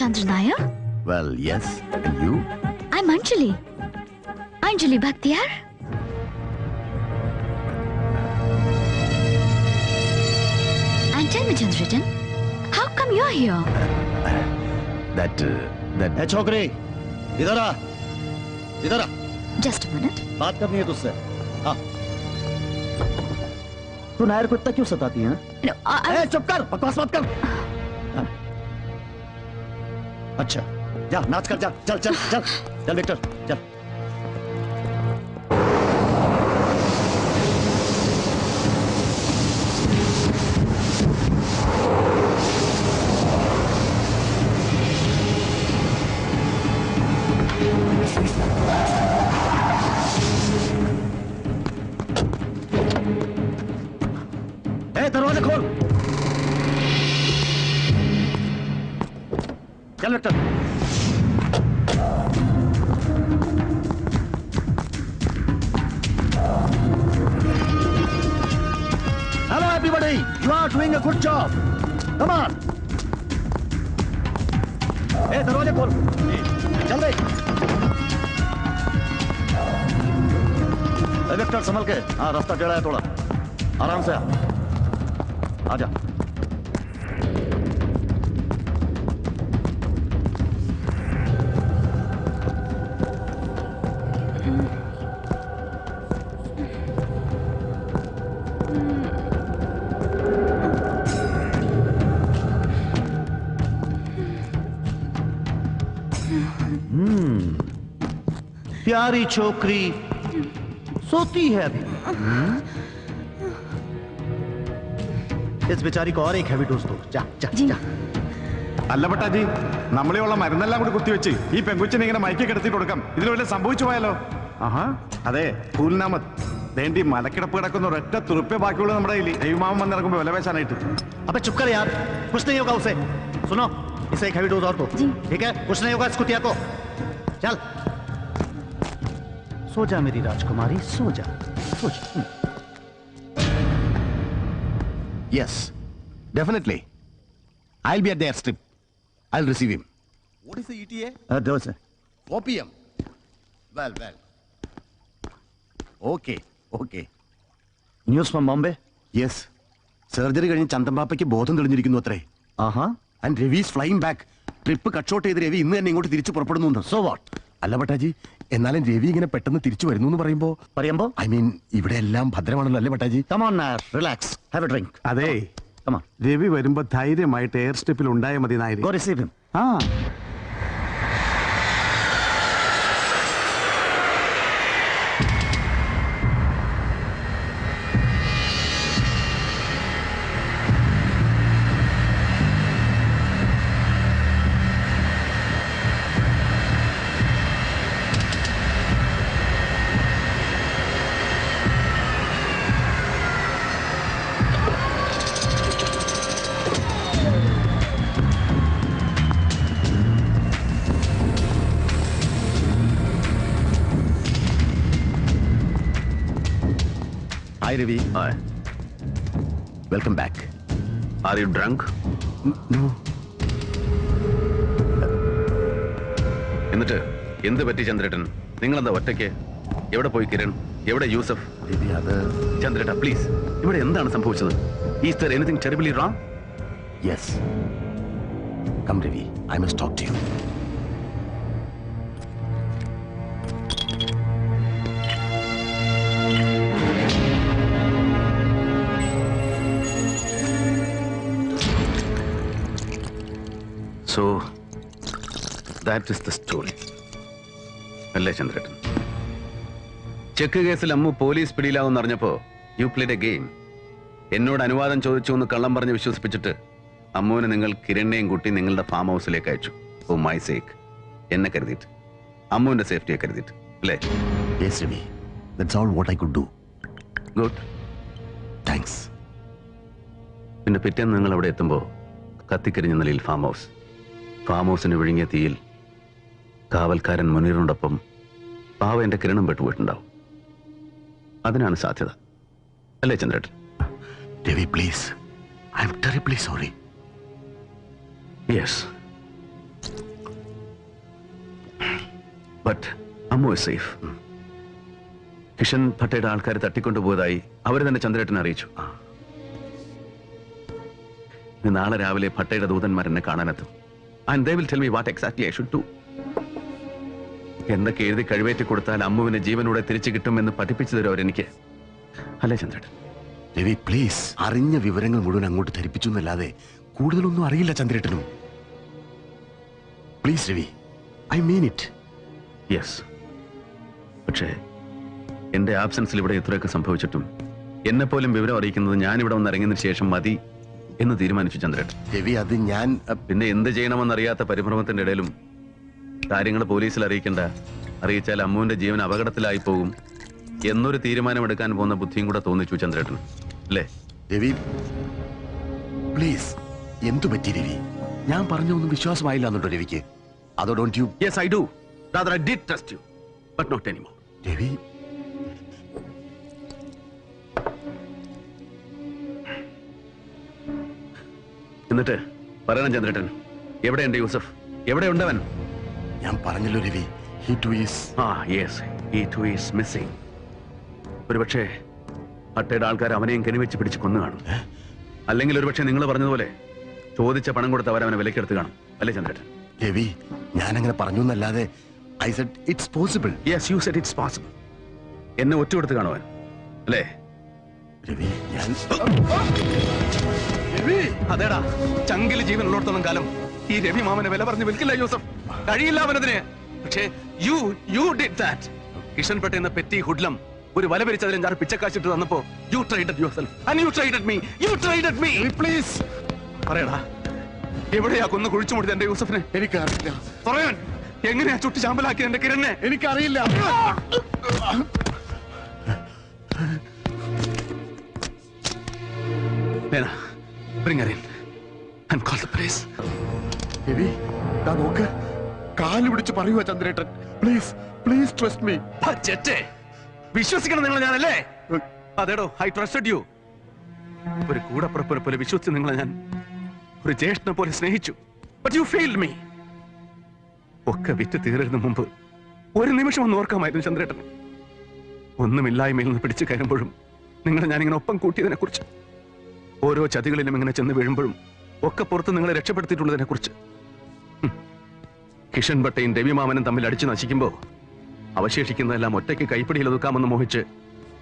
Chandra Nair? Well, yes. And you? I'm Anjali. Anjali Bhaktiyar. And tell me, Chandratan, how come you're here? That. Hey, छोकरी, इधर आ, इधर आ. Just a minute. बात करनी है तुझसे. हाँ. तू नायर को इतना क्यों सताती है? No, I चुप कर, बकवास मत कर. अच्छा, जा नाच कर जा, चल चल चल, चल विक्टर, चल. दरवाजा खोल. चल Victor. Hello everybody, you are doing a good job. Come on. दरवाजा खोल. चल बे. विक्टर संभल के. हाँ रास्ता टेढ़ा है थोड़ा. आराम से आ. आजा. प्यारी छोकरी सोती है अभी. इस बेचारी को और एक हैवी डोज दो. जा जा जा. അല്ല പട്ടാജി, നമ്മളെയുള്ള മരുന്നെല്ലാം കൂടി കുത്തിവെച്ച് ഈ പെങ്കുച്ചിനെ ഇങ്ങനെ മയക്കി കിടത്തി കൊടുക്കാം. ഇതിന് വല്ല സംഭവിച്ചു പോയാലോ? ആഹാ, അതെ, ഫൂൽനാമത് വേണ്ടി മലക്കിടപ്പ് കിടക്കുന്ന ഒരൊറ്റ തുറുപ്പേ ബാക്കിയുള്ളൂ നമ്മുടെ കയ്യിൽ. ദൈവമാമൻ വന്നിറങ്ങുമ്പോ വിലവേശാനായിട്ട്. अबे चुप कर यार, कुछ नहीं होगा उसे. सुनो, इसे एक हैवी डोज और दो. ठीक है, कुछ नहीं होगा इस कुतिया को. चल सो जा मेरी राजकुमारी, सो जा, सो जा. Yes, definitely. I'll be at the airstrip. I'll receive him. What is the ETA? डोज है. 4 p.m. Well. Okay. News from Bombay. Yes. Surgery കഴിഞ്ഞ് ചന്തമ്പാപ്പയ്ക്ക് ബോധം തെളിഞ്ഞിരിക്കുന്നു അത്രേ. ആഹാ. And Ravi is flying back. Trip cut short ചെയ്ത് രവി ഇന്ന് തന്നെ ഇങ്ങോട്ട് തിരിച്ചു പുറപ്പെടുന്നു. So what? അല്ല പട്ടാജി, എന്നാലും രവി ഇങ്ങനെ പെട്ടെന്ന് തിരിച്ചു വരുന്നു എന്ന് പറയുമ്പോ ഐ മീൻ ഇവിടെ എല്ലാം ഭദ്രമാണല്ലോ അല്ലേ പട്ടാജി? Come on Nair, relax, have a drink. അതെ, Come on, രവി വരുമ്പോ ധൈര്യമായിട്ട് എയർ സ്ട്രിപ്പിൽ ഉണ്ടായ മതി നായരി. go receive him. ആ Hi Ravi. Hi. Welcome back. Are you drunk? No. എന്നിട്ട് എന്ത് പറ്റി ചന്ദ്രേട്ടൻ? നിങ്ങളെന്താ ഒറ്റയ്ക്ക്? എവിടെ പോയി കിരൺ? എവിടെ യൂസഫ്? Ravi, അത് ചന്ദ്രേട്ട പ്ലീസ്, ഇവിടെ എന്താണ് സംഭവിച്ചത്? Is there anything terribly wrong? Yes. Come Ravi, I must talk to you. So, that is the story. അല്ലേ ചന്ദ്രേട്ടൻ? ചെക്ക് കേസിൽ അമ്മു പോലീസ് പിടിയിലാവുമെന്ന് അറിഞ്ഞപ്പോ യു പ്ലേഡ് എ ഗെയിം. എന്നോട് അനുവാദം ചോദിച്ചു എന്ന് കള്ളം പറഞ്ഞ് വിശ്വസിപ്പിച്ചിട്ട് അമ്മുവിനെ നിങ്ങൾ കിരണിനെയും കൂട്ടി നിങ്ങളുടെ ഫാം ഹൗസിലേക്ക് അയച്ചു. ഫോർ മൈ സേക്ക്, എന്നെ കരുതിയിട്ട്, അമ്മുവിന്റെ സേഫ്റ്റിയെ കരുതിയിട്ട്, അല്ലേ? Yes Ravi, that's all what I could do. Good. Thanks. പിന്നെ പിറ്റേന്ന് നിങ്ങൾ അവിടെ എത്തുമ്പോൾ കത്തിക്കരിഞ്ഞ നിലയിൽ ഫാം ഹൗസിന് വിഴുങ്ങിയ തീയിൽ കാവൽക്കാരൻ മുനീറിനോടൊപ്പം പാവ എന്റെ കിരണം പെട്ടുപോയിട്ടുണ്ടാവും. അതിനാണ് സാധ്യത, അല്ലേ ചന്ദ്രേട്ടൻ? Ravi, please. I'm terribly sorry. Yes, but Ammu is safe. Kishan ഭട്ടയുടെ ആൾക്കാർ തട്ടിക്കൊണ്ടുപോയതായി അവർ തന്നെ ചന്ദ്രേട്ടനെ അറിയിച്ചു. ഇന്ന് നാളെ രാവിലെ ഭട്ടയുടെ ദൂതന്മാർ എന്നെ കാണാനെത്തും. And they will tell me what exactly I should do. എന്തൊക്കെ എഴുതി കഴിവേറ്റി കൊടുത്താൽ അമ്മുവിനെ ജീവനോടെ തിരിച്ചു കിട്ടുമെന്ന് പഠിപ്പിച്ചു തരും അവരെനിക്ക്. അല്ലേ ചന്ദ്രേട്ടൻ? രവി പ്ലീസ്, അറിഞ്ഞ വിവരങ്ങൾ മുഴുവൻ അങ്ങോട്ട് ധരിപ്പിച്ചു എന്നല്ലാതെ കൂടുതലൊന്നും അറിയില്ല ചന്ദ്രേട്ടനും. Please Ravi, I mean it. Yes. പക്ഷേ എന്റെ ആബ്സെൻസിൽ ഇവിടെ ഇത്രയൊക്കെ സംഭവിച്ചിട്ടും എന്നെപ്പോലും വിവരം അറിയിക്കുന്നത് ഞാനിവിടെ വന്ന് ഇറങ്ങിയതിനു ശേഷം മതി എന്ന് തീരുമാനിച്ചു ചന്ദ്രേട്ടൻ. രവി, അത് ഞാൻ പിന്നെ എന്ത് ചെയ്യണമെന്നറിയാത്ത പരിഭ്രമത്തിന്റെ ഇടയിലും കാര്യങ്ങൾ പോലീസിൽ അറിയിക്കണ്ട, അറിയിച്ചാൽ അമ്മുവിന്റെ ജീവൻ അപകടത്തിലായി പോകും എന്നൊരു തീരുമാനമെടുക്കാൻ പോകുന്ന ബുദ്ധിയും കൂടെ തോന്നിച്ചു ചന്ദ്രേട്ടൻ, അല്ലേ? രവി പ്ലീസ്, എന്തു പറ്റി രവി? ഞാൻ പറഞ്ഞ ഒന്നും വിശ്വാസമായില്ല എന്നുണ്ടോ രവിക്ക്? അതോ don't you? Yes I do. Rather I did trust you, but not anymore. Ravi, എന്നിട്ട് പറയണം ചന്ദ്രേട്ടൻ, എവിടെയുണ്ട് യൂസഫ്? എവിടെയുണ്ടവൻ? ഞാൻ പറഞ്ഞല്ലോ Ravi, he too is. Yes, he too is missing. ഒരുപക്ഷെ ഭട്ടയുടെ ആൾക്കാർ അവനെയും കെണിവെച്ച് പിടിച്ച് കൊന്നു കാണും. അല്ലെങ്കിൽ ഒരുപക്ഷെ നിങ്ങൾ പറഞ്ഞതുപോലെ ചോദിച്ച പണം കൊടുത്ത് അവരവനെ വിലക്കെടുത്ത് കാണും, അല്ലേ ചന്ദ്രേട്ടൻ? രവി, ഞാൻ അങ്ങനെ പറഞ്ഞു എന്നല്ലാതെ I said it's possible. Yes, you said it's possible. എന്നെ ഒറ്റ കൊടുത്ത് കാണുവാൻ, അല്ലേ? രവി, ഞാൻ അതേടാ, ചങ്കില് ജീവൻ ഉള്ളിടത്തോളം കാലം ഈ രവി മാമനെ വില പറഞ്ഞ് വിൽക്കില്ല യൂസഫ്. കഴിയില്ല അവനതിന്. പക്ഷേ you did that. കിഷൻ പട്ട എന്ന പെറ്റി ഹുഡ്ലം ഒരു വല പിരിച്ചതിലും ഞാൻ പിച്ചക്കാശിട്ട് തന്നപ്പോ you traded yourself and you traded me. You traded me. Please പറയടാ, എവിടെയാ കൊന്ന് കുഴിച്ചു മുടിച്ച എന്റെ യൂസഫിനെ? എനിക്കറിയില്ല. പറയാൻ എങ്ങനെയാ ചുട്ടി ചാമ്പലാക്കി എന്റെ കിരണ്ണെ? എനിക്കറിയില്ല. Lena, bring her in and call the police. Ravi, ദാ നോക്ക്, കാല് പിടിച്ച് പറയുക ചന്ദ്രേട്ടൻ. Please please trust me. വിശ്വസിക്കണം നിങ്ങൾ ഞാനല്ലേ? അതേടോ, ഐ ട്രസ്റ്റഡ് യു. ഒരു കൂടപ്പുറപ്പിനെ പോലെ വിശ്വസിച്ച് നിങ്ങളെ ഞാൻ ഒരു ജ്യേഷ്ഠനെ പോലെ സ്നേഹിച്ചു. But you failed me. ഒക്കെ വിറ്റ് തീരുന്നതിന് മുമ്പ് ഒരു നിമിഷം ഒന്ന് ഓർക്കാമായിരുന്നു ചന്ദ്രേട്ടൻ. ഒന്നുമില്ലായ്മയിൽ നിന്ന് പിടിച്ചു കയറുമ്പോഴും നിങ്ങളെ ഞാനിങ്ങനെ ഒപ്പം കൂട്ടിയതിനെ കുറിച്ച്, ഓരോ ചതികളിലും ഇങ്ങനെ ചെന്ന് വീഴുമ്പോഴും ഒക്കെ പുറത്ത് നിങ്ങളെ രക്ഷപ്പെടുത്തിയിട്ടുള്ളതിനെ കുറിച്ച്. കിഷൻ ഭട്ടയും രവിമാമനും തമ്മിൽ അടിച്ചു നശിക്കുമ്പോ അവശേഷിക്കുന്നതെല്ലാം ഒറ്റയ്ക്ക് കൈപ്പിടിയിൽ ഒതുക്കാമെന്ന് മോഹിച്ച്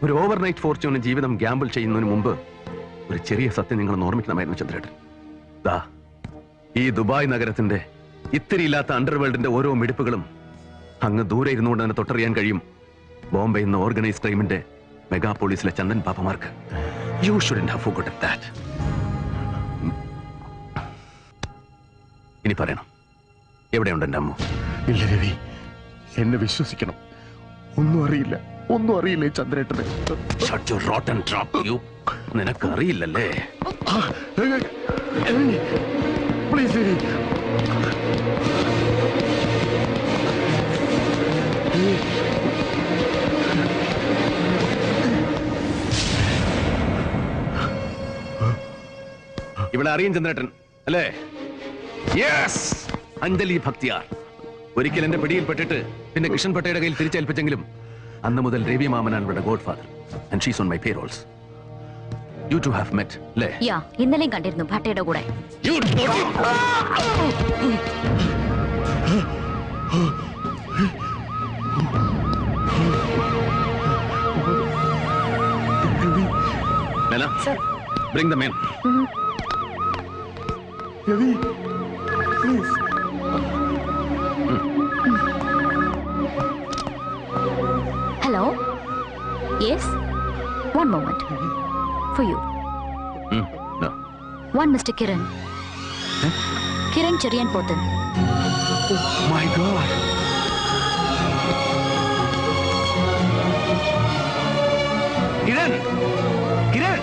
ഒരു ഓവർനൈറ്റ് ഫോർച്യൂണിന് ജീവിതം ഗ്യാമ്പിൾ ചെയ്യുന്നതിന് മുമ്പ് ഒരു ചെറിയ സത്യം നിങ്ങൾ ഓർമ്മിക്കണമായിരുന്നു ചന്ദ്രേട്ടൻ. ദാ ഈ ദുബായ് നഗരത്തിന്റെ ഇത്തിരിയില്ലാത്ത അണ്ടർവേൾഡിന്റെ ഓരോ മിടിപ്പുകളും അങ്ങ് ദൂരെ ഇരുന്നുകൊണ്ട് തന്നെ തൊട്ടറിയാൻ കഴിയും ബോംബെ എന്ന ഓർഗനൈസ് ക്രൈമിന്റെ മെഗാപോളിസിലെ ചന്ദൻ പാപ്പമാർക്ക്. You shouldn't have forgotten that. ഇനി പറയണം, എവിടെയുണ്ട് എന്റെ അമ്മു? ഇല്ല രവി, എന്നെ വിശ്വസിക്കണം. ഒന്നും അറിയില്ല, ഒന്നും അറിയില്ല ചന്ദ്രേട്ടന്. Shut your rotten trap, you. നിനക്ക് അറിയില്ലല്ലേ? പ്ലീസ് രവി. ഇവിടെ അറിയും ചന്ദ്രേട്ടൻ അല്ലേ? യെസ്, അഞ്ജലി ഭക്തിയാർ. ഒരിക്കൽ എന്റെ പിടിയിൽപ്പെട്ടിട്ട് പിന്നെ കിഷൻ പട്ടയുടെ കയ്യിൽ തിരിച്ചേൽപ്പിച്ചെങ്കിലും അന്ന് മുതൽ രവി മാമനാണ് ഇവിടെ godfather. And she's on my payrolls. You two have met, അല്ലേ? യാ, ഇന്നലെയും കണ്ടിരുന്നു ഭട്ടയുടെ കൂടെ. Lena, bring the men. Ravi please. Hello? Yes? One moment. For you. No. One Mr. Kiran. Kiran Cherian Pothan. Oh my God. Kiran! Kiran!